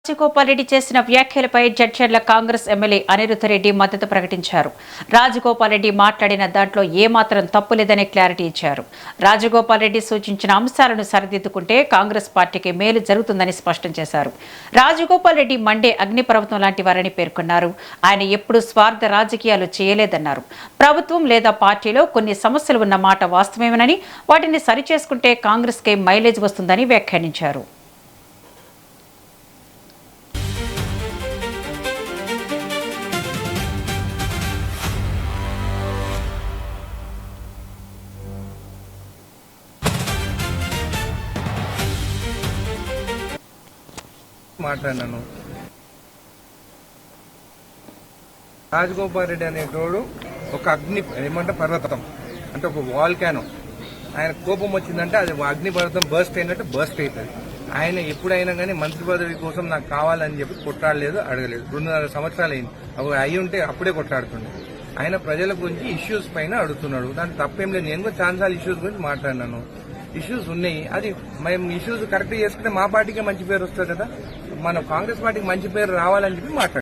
రాజగోపాల్ రెడ్డి చేసిన వ్యాఖ్యలపై జడ్చర్ల కాంగ్రెస్ ఎమ్మెల్యే అనిరుద్ధ రెడ్డి మద్దతు ప్రకటించారు. రాజగోపాల్ రెడ్డి మాట్లాడిన దాంట్లో ఏమాత్రం తప్పు లేదని క్లారిటీ ఇచ్చారు. రాజగోపాల్ రెడ్డి సూచించిన అంశాలను సరిదిద్దుకుంటే కాంగ్రెస్ పార్టీకి మేలు జరుగుతుందని స్పష్టం చేశారు. రాజగోపాల్ రెడ్డి మండే అగ్నిపర్వతం లాంటి వారని పేర్కొన్నారు. ఆయన ఎప్పుడూ స్వార్థ రాజకీయాలు చేయలేదన్నారు. ప్రభుత్వం లేదా పార్టీలో కొన్ని సమస్యలు ఉన్న మాట వాస్తవమేనని, వాటిని సరిచేసుకుంటే కాంగ్రెస్కే మైలేజ్ వస్తుందని వ్యాఖ్యానించారు. మాట్లాడినాను. రాజగోపాల్ రెడ్డి అనేటోడు ఒక ఏమంటే పర్వతం అంటే ఒక వాల్కానో. ఆయన కోపం వచ్చిందంటే అది అగ్ని పర్వతం బర్స్ట్ అయినట్టు బర్స్ట్ అవుతుంది. ఆయన ఎప్పుడైనా కానీ మంత్రి పదవి కోసం నాకు కావాలని చెప్పి కొట్లాడలేదు, అడగలేదు. 2.5 సంవత్సరాలు అయింది. అవి అయి ఉంటే అప్పుడే కొట్లాడుతుండే. ఆయన ప్రజల గురించి ఇష్యూస్ పైన అడుగుతున్నాడు. దానికి తప్పేం లేదు. నేను కూడా చాలాసార్లు ఇష్యూస్ గురించి మాట్లాడినాను. ఇష్యూస్ ఉన్నాయి. అది మేము ఇష్యూస్ కరెక్ట్ చేసుకుంటే మా పార్టీకే మంచి పేరు వస్తుంది కదా. మన కాంగ్రెస్ పార్టీకి మంచి పేరు రావాలని చెప్పి మాట్లాడారు.